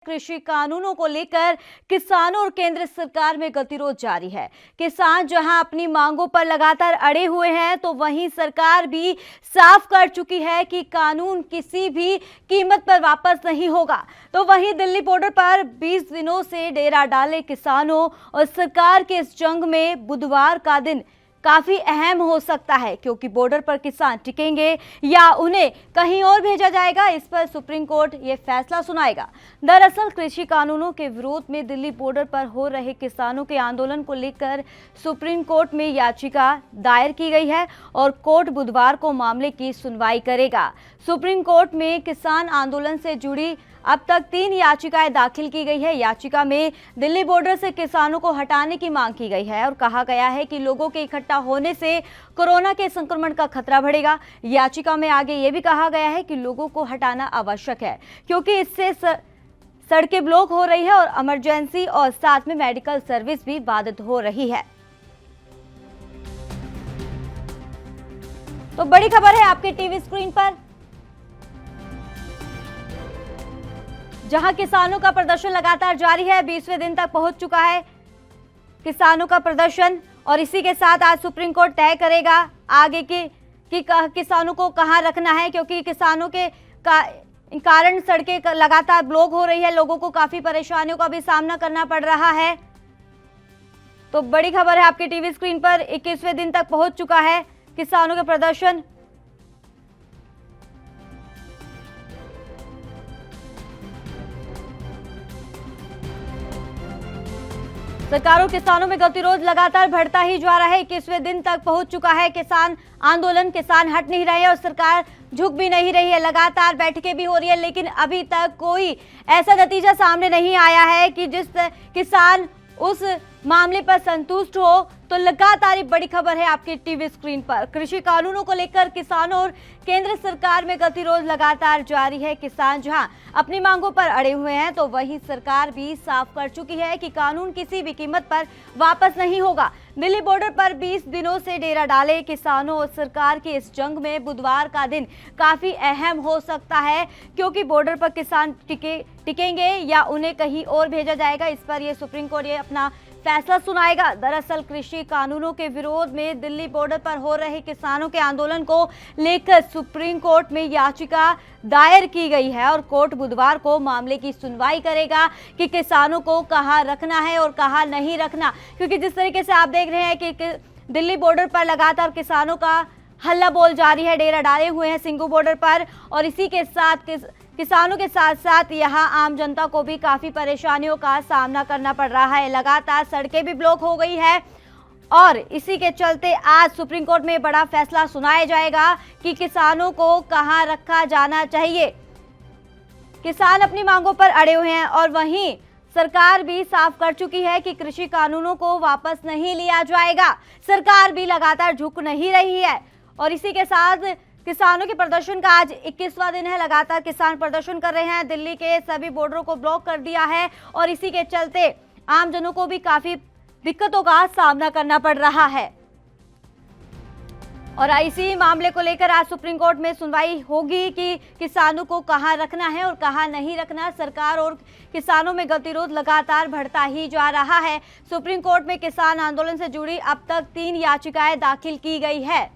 कृषि कानूनों को लेकर किसानों और केंद्र सरकार में गतिरोध जारी है। किसान जहां अपनी मांगों पर लगातार अड़े हुए हैं, तो वहीं सरकार भी साफ कर चुकी है कि कानून किसी भी कीमत पर वापस नहीं होगा। तो वहीं दिल्ली बॉर्डर पर 20 दिनों से डेरा डाले किसानों और सरकार के इस जंग में बुधवार का दिन काफी अहम हो सकता है, क्योंकि बॉर्डर पर किसान टिकेंगे या उन्हें कहीं और भेजा जाएगा, इस पर सुप्रीम कोर्ट ये फैसला सुनाएगा। दरअसल कृषि कानूनों के विरोध में दिल्ली बॉर्डर पर हो रहे किसानों के आंदोलन को लेकर सुप्रीम कोर्ट में याचिका दायर की गई है और कोर्ट बुधवार को मामले की सुनवाई करेगा। सुप्रीम कोर्ट में किसान आंदोलन से जुड़ी अब तक 3 याचिकाएं दाखिल की गई है। याचिका में दिल्ली बॉर्डर से किसानों को हटाने की मांग की गई है और कहा गया है कि लोगों के इकट्ठा होने से कोरोना के संक्रमण का खतरा बढ़ेगा। याचिका में आगे ये भी कहा गया है कि लोगों को हटाना आवश्यक है, क्योंकि इससे सड़कें ब्लॉक हो रही है और इमरजेंसी और साथ में मेडिकल सर्विस भी बाधित हो रही है। तो बड़ी खबर है आपके टीवी स्क्रीन पर, जहां किसानों का प्रदर्शन लगातार जारी है। 20वें दिन तक पहुंच चुका है किसानों का प्रदर्शन और इसी के साथ आज सुप्रीम कोर्ट तय करेगा आगे कि किसानों को कहां रखना है, क्योंकि किसानों के कारण सड़कें लगातार ब्लॉक हो रही है, लोगों को काफी परेशानियों का भी सामना करना पड़ रहा है। तो बड़ी खबर है आपके टीवी स्क्रीन पर, 21वें दिन तक पहुंच चुका है किसानों का प्रदर्शन। सरकार और किसानों में गतिरोध लगातार बढ़ता ही जा रहा है। 21वें दिन तक पहुंच चुका है किसान आंदोलन। किसान हट नहीं रहे और सरकार झुक भी नहीं रही है। लगातार बैठकें भी हो रही है, लेकिन अभी तक कोई ऐसा नतीजा सामने नहीं आया है कि जिस किसान उस मामले पर संतुष्ट हो। तो लगातार बड़ी खबर है आपके टीवी स्क्रीन पर, कृषि कानूनों को लेकर किसानों और केंद्र सरकार में गतिरोध लगातार जारी है। किसान जहां अपनी मांगों पर अड़े हुए हैं, तो वहीं सरकार भी साफ कर चुकी है कि कानून किसी भी कीमत पर वापस नहीं होगा। दिल्ली बॉर्डर पर 20 दिनों से डेरा डाले किसानों और सरकार के इस जंग में बुधवार का दिन काफी अहम हो सकता है, क्योंकि बॉर्डर पर किसान टिकेंगे या उन्हें कहीं और भेजा जाएगा, इस पर यह सुप्रीम कोर्ट ये अपना फैसला सुनाएगा। दरअसल कृषि कानूनों के विरोध में दिल्ली बॉर्डर पर हो रहे किसानों के आंदोलन को लेकर सुप्रीम कोर्ट में याचिका दायर की गई है और कोर्ट बुधवार को मामले की सुनवाई करेगा कि किसानों को कहां रखना है और कहां नहीं रखना, क्योंकि जिस तरीके से आप देख रहे हैं कि दिल्ली बॉर्डर पर लगातार किसानों का हल्ला बोल जारी है, डेरा डाले हुए हैं सिंघू बॉर्डर पर, और इसी के साथ किसानों के साथ साथ यहां आम जनता को भी काफी परेशानियों का सामना करना पड़ रहा है। लगातार सड़कें भी ब्लॉक हो गई है और इसी के चलते आज सुप्रीम कोर्ट में बड़ा फैसला सुनाया जाएगा कि किसानों को कहां रखा जाना चाहिए। किसान अपनी मांगों पर अड़े हुए हैं और वहीं सरकार भी साफ कर चुकी है कि कृषि कानूनों को वापस नहीं लिया जाएगा। सरकार भी लगातार झुक नहीं रही है और इसी के साथ किसानों के प्रदर्शन का आज 21वां दिन है। लगातार किसान प्रदर्शन कर रहे हैं, दिल्ली के सभी बॉर्डरों को ब्लॉक कर दिया है और इसी के चलते आमजनों को भी काफी दिक्कतों का सामना करना पड़ रहा है। और इसी मामले को लेकर आज सुप्रीम कोर्ट में सुनवाई होगी कि किसानों को कहां रखना है और कहां नहीं रखना। सरकार और किसानों में गतिरोध लगातार बढ़ता ही जा रहा है। सुप्रीम कोर्ट में किसान आंदोलन से जुड़ी अब तक 3 याचिकाएं दाखिल की गई है।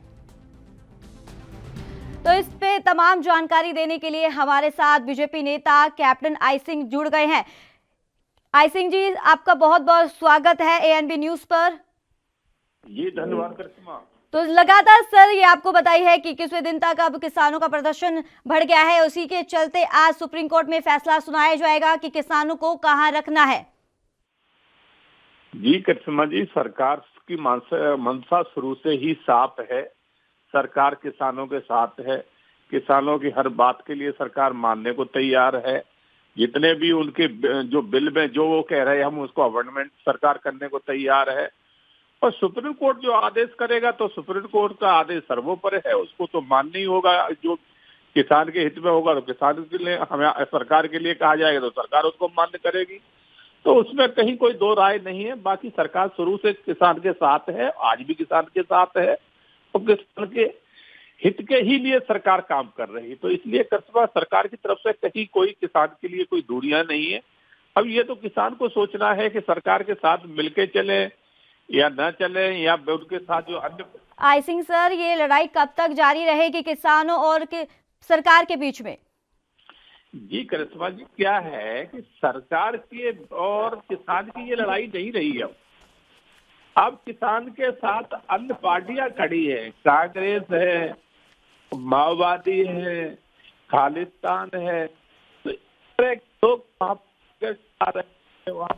तो इस पे तमाम जानकारी देने के लिए हमारे साथ बीजेपी नेता कैप्टन आई सिंह जुड़ गए हैं। आई सिंह जी, आपका बहुत बहुत स्वागत है एएनबी न्यूज पर। जी धन्यवाद करिश्मा। तो लगातार सर ये आपको बताई है कि 21वें दिन तक अब किसानों का प्रदर्शन बढ़ गया है, उसी के चलते आज सुप्रीम कोर्ट में फैसला सुनाया जाएगा कि किसानों को कहां रखना है। जी करिश्मा जी, सरकार की मंशा शुरू से ही साफ है। सरकार किसानों के साथ है, किसानों की हर बात के लिए सरकार मानने को तैयार है। जितने भी उनके जो बिल में जो वो कह रहे हैं, हम उसको अमेंडमेंट सरकार करने को तैयार है। और सुप्रीम कोर्ट जो आदेश करेगा, तो सुप्रीम कोर्ट का आदेश सर्वोपरि है, उसको तो मानना ही होगा। जो किसान के हित में होगा तो किसान के लिए, हमें सरकार के लिए कहा जाएगा तो सरकार उसको मान्य करेगी। तो उसमें कहीं कोई दो राय नहीं है। बाकी सरकार शुरू से किसान के साथ है, आज भी किसान के साथ है और किसान के हित के ही लिए सरकार काम कर रही है। तो इसलिए कस्बा सरकार की तरफ से कहीं कोई किसान के लिए कोई दूरियां नहीं है। अब ये तो किसान को सोचना है कि सरकार के साथ मिलके चले या न चले, या उनके साथ जो अन्य। आई सिंह सर, ये लड़ाई कब तक जारी रहेगी किसानों और सरकार के बीच में? जी करिश्मा जी, क्या है कि सरकार की और किसान की ये लड़ाई नहीं रही है। अब किसान के साथ अन्य पार्टियां खड़ी है, कांग्रेस है, माओवादी है, खालिस्तान है, तो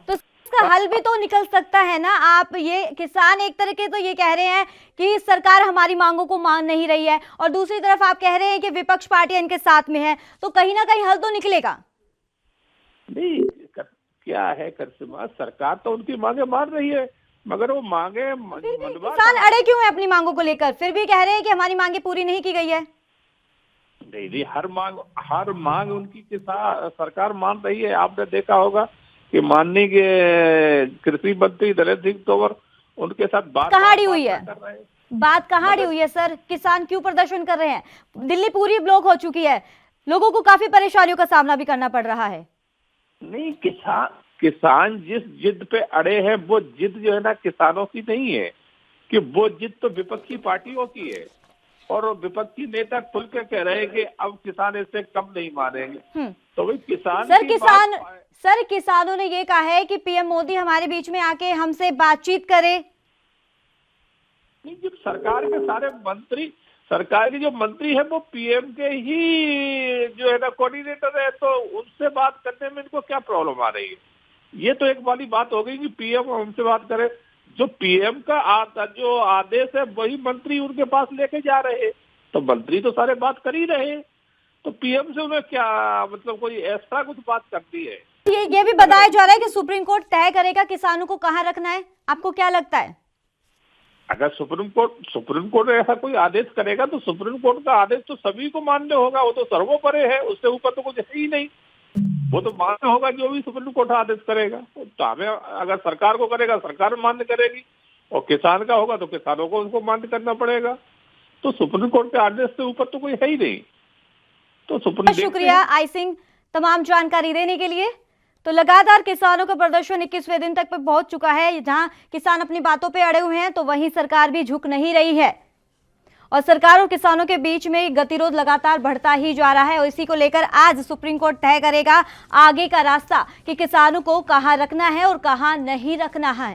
तो इसका हल भी तो निकल सकता है ना। आप ये किसान एक तरह के तो ये कह रहे हैं कि सरकार हमारी मांगों को मान नहीं रही है, और दूसरी तरफ आप कह रहे हैं कि विपक्ष पार्टियां इनके साथ में है, तो कहीं ना कहीं हल तो निकलेगा। नहीं, क्या है करिश्मा, सरकार तो उनकी मांगे मान रही है, मगर वो मांगे किसान अड़े क्यों है अपनी मांगों को लेकर? फिर भी कह रहे हैं कि हमारी मांगे पूरी नहीं की गई है। नहीं, हर मांग उनकी सरकार मान रही है। आपने देखा होगा कि माननीय के कृषि मंत्री नरेंद्र सिंह तोमर उनके साथ बात कहाँ अड़ी हुई है? बात कहाँ अड़ी हुई है सर? किसान क्यों प्रदर्शन कर रहे हैं? दिल्ली पूरी ब्लॉक हो चुकी है, लोगों को काफी परेशानियों का सामना भी करना पड़ रहा है। नहीं, किसान जिस जिद पे अड़े हैं, वो जिद जो है ना किसानों की नहीं है, कि वो जिद तो विपक्षी पार्टियों की है, और विपक्षी नेता खुल के कह रहे हैं कि अब किसान इससे कम नहीं मानेंगे। तो भाई किसानों ने ये कहा है कि पीएम मोदी हमारे बीच में आके हमसे बातचीत करे। नहीं, जब सरकार के सारे मंत्री, सरकार के जो मंत्री है वो पीएम के ही जो है ना कोऑर्डिनेटर है, तो उनसे बात करने में इनको क्या प्रॉब्लम आ रही है? ये तो एक वाली बात हो गई कि पीएम हमसे बात करे। जो पीएम का जो आदेश है वही मंत्री उनके पास लेके जा रहे हैं, तो मंत्री तो सारे बात कर ही रहे, तो पीएम से उन्हें क्या मतलब कोई एक्स्ट्रा कुछ बात करती है? ये भी बताया जा रहा है कि सुप्रीम कोर्ट तय करेगा किसानों को कहाँ रखना है। आपको क्या लगता है? अगर सुप्रीम कोर्ट ऐसा कोई आदेश करेगा तो सुप्रीम कोर्ट का आदेश तो सभी को मान्य होगा, वो तो सर्वोपरि है, उससे ऊपर तो कुछ है ही नहीं। वो तो मान्य होगा जो भी सुप्रीम कोर्ट आदेश करेगा। तो हमें अगर सरकार को करेगा, सरकार मान्य करेगी, और किसान का होगा तो किसानों को उसको मान्य करना पड़ेगा। तो सुप्रीम कोर्ट के आदेश से ऊपर तो कोई है ही नहीं। तो शुक्रिया आई सिंह तमाम जानकारी देने के लिए। तो लगातार किसानों का प्रदर्शन 21वें दिन तक पे पहुंच चुका है। जहां किसान अपनी बातों पे अड़े हुए हैं, तो वहीं सरकार भी झुक नहीं रही है, और सरकार और किसानों के बीच में गतिरोध लगातार बढ़ता ही जा रहा है। और इसी को लेकर आज सुप्रीम कोर्ट तय करेगा आगे का रास्ता कि किसानों को कहां रखना है और कहां नहीं रखना है।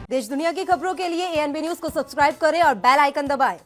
देश दुनिया की खबरों के लिए एएनबी न्यूज को सब्सक्राइब करें और बेल आइकन दबाएं।